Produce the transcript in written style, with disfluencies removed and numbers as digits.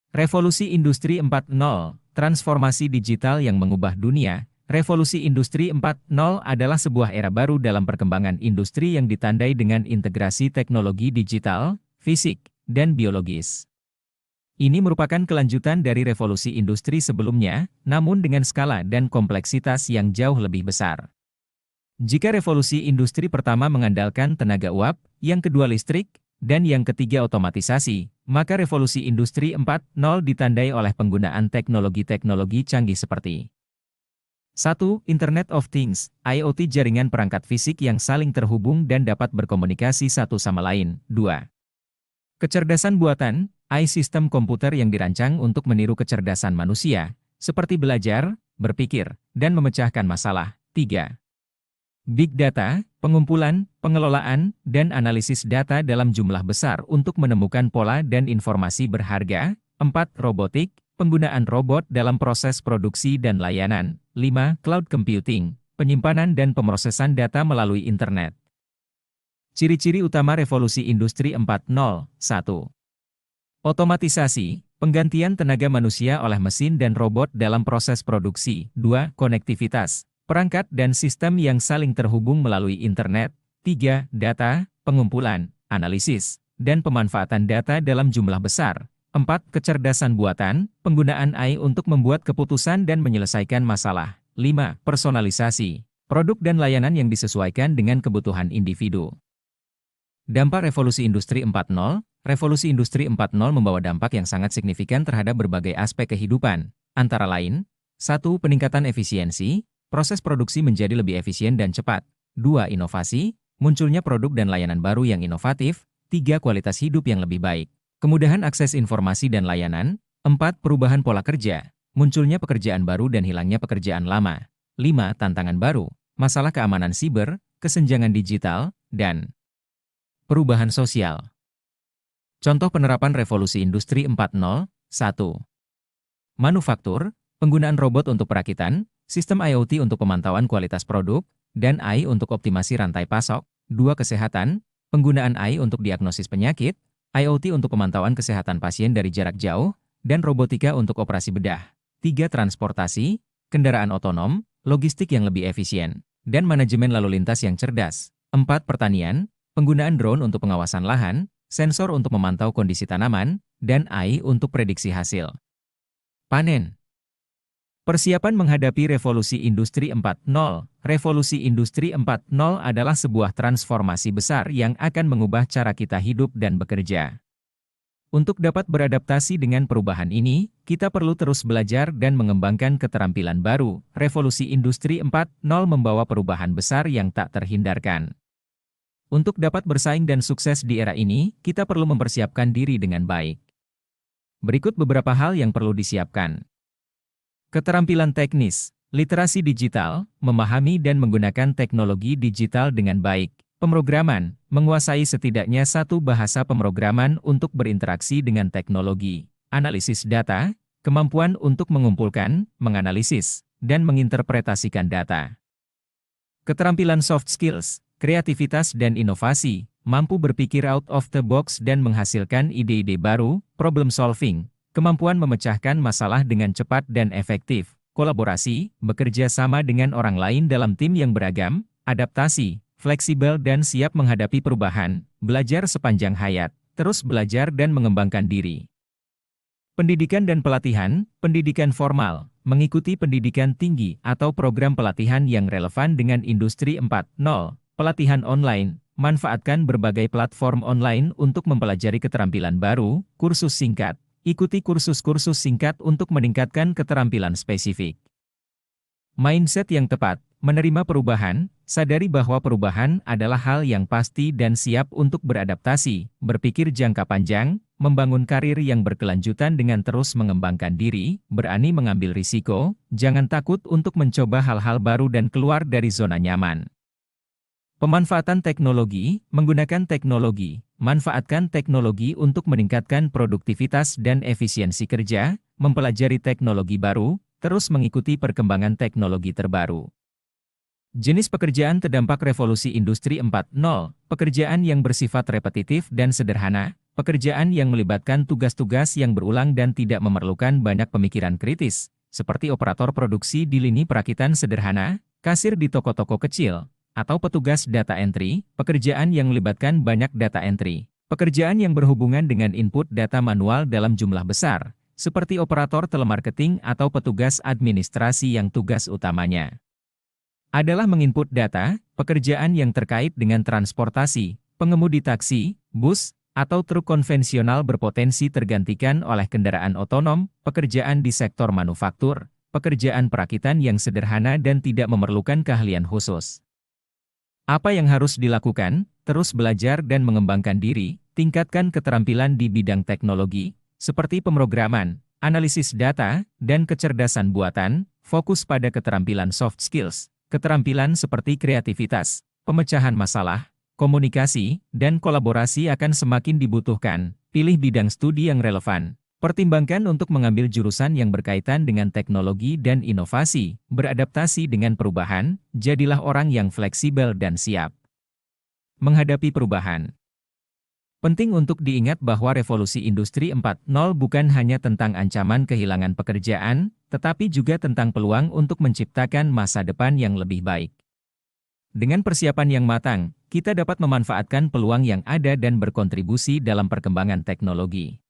Revolusi Industri 4.0, transformasi digital yang mengubah dunia. Revolusi Industri 4.0 adalah sebuah era baru dalam perkembangan industri yang ditandai dengan integrasi teknologi digital, fisik, dan biologis. Ini merupakan kelanjutan dari revolusi industri sebelumnya, namun dengan skala dan kompleksitas yang jauh lebih besar. Jika revolusi industri pertama mengandalkan tenaga uap, yang kedua listrik, dan yang ketiga otomatisasi, maka revolusi industri 4.0 ditandai oleh penggunaan teknologi-teknologi canggih seperti 1. Internet of Things, IoT jaringan perangkat fisik yang saling terhubung dan dapat berkomunikasi satu sama lain. 2. Kecerdasan buatan, sistem komputer yang dirancang untuk meniru kecerdasan manusia, seperti belajar, berpikir, dan memecahkan masalah. 3. Big Data, pengumpulan, pengelolaan, dan analisis data dalam jumlah besar untuk menemukan pola dan informasi berharga. 4. Robotik, penggunaan robot dalam proses produksi dan layanan. 5. Cloud Computing, penyimpanan dan pemrosesan data melalui internet. Ciri-ciri utama revolusi industri 4.0. 1. Otomatisasi, penggantian tenaga manusia oleh mesin dan robot dalam proses produksi. 2. Konektivitas, perangkat dan sistem yang saling terhubung melalui internet. 3. Data, pengumpulan, analisis, dan pemanfaatan data dalam jumlah besar. 4. Kecerdasan buatan, penggunaan AI untuk membuat keputusan dan menyelesaikan masalah. 5. Personalisasi, produk dan layanan yang disesuaikan dengan kebutuhan individu. Dampak revolusi industri 4.0. Revolusi industri 4.0 membawa dampak yang sangat signifikan terhadap berbagai aspek kehidupan, antara lain, 1. Peningkatan efisiensi, proses produksi menjadi lebih efisien dan cepat. 2. Inovasi, munculnya produk dan layanan baru yang inovatif. 3. Kualitas hidup yang lebih baik, kemudahan akses informasi dan layanan. 4. Perubahan pola kerja, munculnya pekerjaan baru dan hilangnya pekerjaan lama. 5. Tantangan baru, masalah keamanan siber, kesenjangan digital, dan perubahan sosial. Contoh penerapan revolusi industri 4.0. 1. Manufaktur, penggunaan robot untuk perakitan, sistem IoT untuk pemantauan kualitas produk, dan AI untuk optimasi rantai pasok. 2. Kesehatan, penggunaan AI untuk diagnosis penyakit, IoT untuk pemantauan kesehatan pasien dari jarak jauh, dan robotika untuk operasi bedah. 3. Transportasi, kendaraan otonom, logistik yang lebih efisien, dan manajemen lalu lintas yang cerdas. 4. Pertanian, penggunaan drone untuk pengawasan lahan, sensor untuk memantau kondisi tanaman, dan AI untuk prediksi hasil panen. Persiapan menghadapi revolusi industri 4.0. Revolusi industri 4.0 adalah sebuah transformasi besar yang akan mengubah cara kita hidup dan bekerja. Untuk dapat beradaptasi dengan perubahan ini, kita perlu terus belajar dan mengembangkan keterampilan baru. Revolusi industri 4.0 membawa perubahan besar yang tak terhindarkan. Untuk dapat bersaing dan sukses di era ini, kita perlu mempersiapkan diri dengan baik. Berikut beberapa hal yang perlu disiapkan. Keterampilan teknis, literasi digital, memahami dan menggunakan teknologi digital dengan baik. Pemrograman, menguasai setidaknya satu bahasa pemrograman untuk berinteraksi dengan teknologi. Analisis data, kemampuan untuk mengumpulkan, menganalisis, dan menginterpretasikan data. Keterampilan soft skills, kreativitas dan inovasi, mampu berpikir out of the box dan menghasilkan ide-ide baru, problem solving, kemampuan memecahkan masalah dengan cepat dan efektif, kolaborasi, bekerja sama dengan orang lain dalam tim yang beragam, adaptasi, fleksibel dan siap menghadapi perubahan, belajar sepanjang hayat, terus belajar dan mengembangkan diri. Pendidikan dan pelatihan, pendidikan formal, mengikuti pendidikan tinggi atau program pelatihan yang relevan dengan industri 4.0, pelatihan online, manfaatkan berbagai platform online untuk mempelajari keterampilan baru, kursus singkat, ikuti kursus-kursus singkat untuk meningkatkan keterampilan spesifik. Mindset yang tepat, menerima perubahan, sadari bahwa perubahan adalah hal yang pasti dan siap untuk beradaptasi, berpikir jangka panjang, membangun karir yang berkelanjutan dengan terus mengembangkan diri, berani mengambil risiko, jangan takut untuk mencoba hal-hal baru dan keluar dari zona nyaman. Pemanfaatan teknologi, menggunakan teknologi, manfaatkan teknologi untuk meningkatkan produktivitas dan efisiensi kerja, mempelajari teknologi baru, terus mengikuti perkembangan teknologi terbaru. Jenis pekerjaan terdampak revolusi industri 4.0, pekerjaan yang bersifat repetitif dan sederhana, pekerjaan yang melibatkan tugas-tugas yang berulang dan tidak memerlukan banyak pemikiran kritis, seperti operator produksi di lini perakitan sederhana, kasir di toko-toko kecil, atau petugas data entry, pekerjaan yang melibatkan banyak data entry. Pekerjaan yang berhubungan dengan input data manual dalam jumlah besar, seperti operator telemarketing atau petugas administrasi yang tugas utamanya adalah menginput data, pekerjaan yang terkait dengan transportasi, pengemudi taksi, bus, atau truk konvensional berpotensi tergantikan oleh kendaraan otonom, pekerjaan di sektor manufaktur, pekerjaan perakitan yang sederhana dan tidak memerlukan keahlian khusus. Apa yang harus dilakukan? Terus belajar dan mengembangkan diri, tingkatkan keterampilan di bidang teknologi, seperti pemrograman, analisis data, dan kecerdasan buatan, fokus pada keterampilan soft skills, keterampilan seperti kreativitas, pemecahan masalah, komunikasi, dan kolaborasi akan semakin dibutuhkan. Pilih bidang studi yang relevan. Pertimbangkan untuk mengambil jurusan yang berkaitan dengan teknologi dan inovasi, beradaptasi dengan perubahan, jadilah orang yang fleksibel dan siap menghadapi perubahan. Penting untuk diingat bahwa revolusi industri 4.0 bukan hanya tentang ancaman kehilangan pekerjaan, tetapi juga tentang peluang untuk menciptakan masa depan yang lebih baik. Dengan persiapan yang matang, kita dapat memanfaatkan peluang yang ada dan berkontribusi dalam perkembangan teknologi.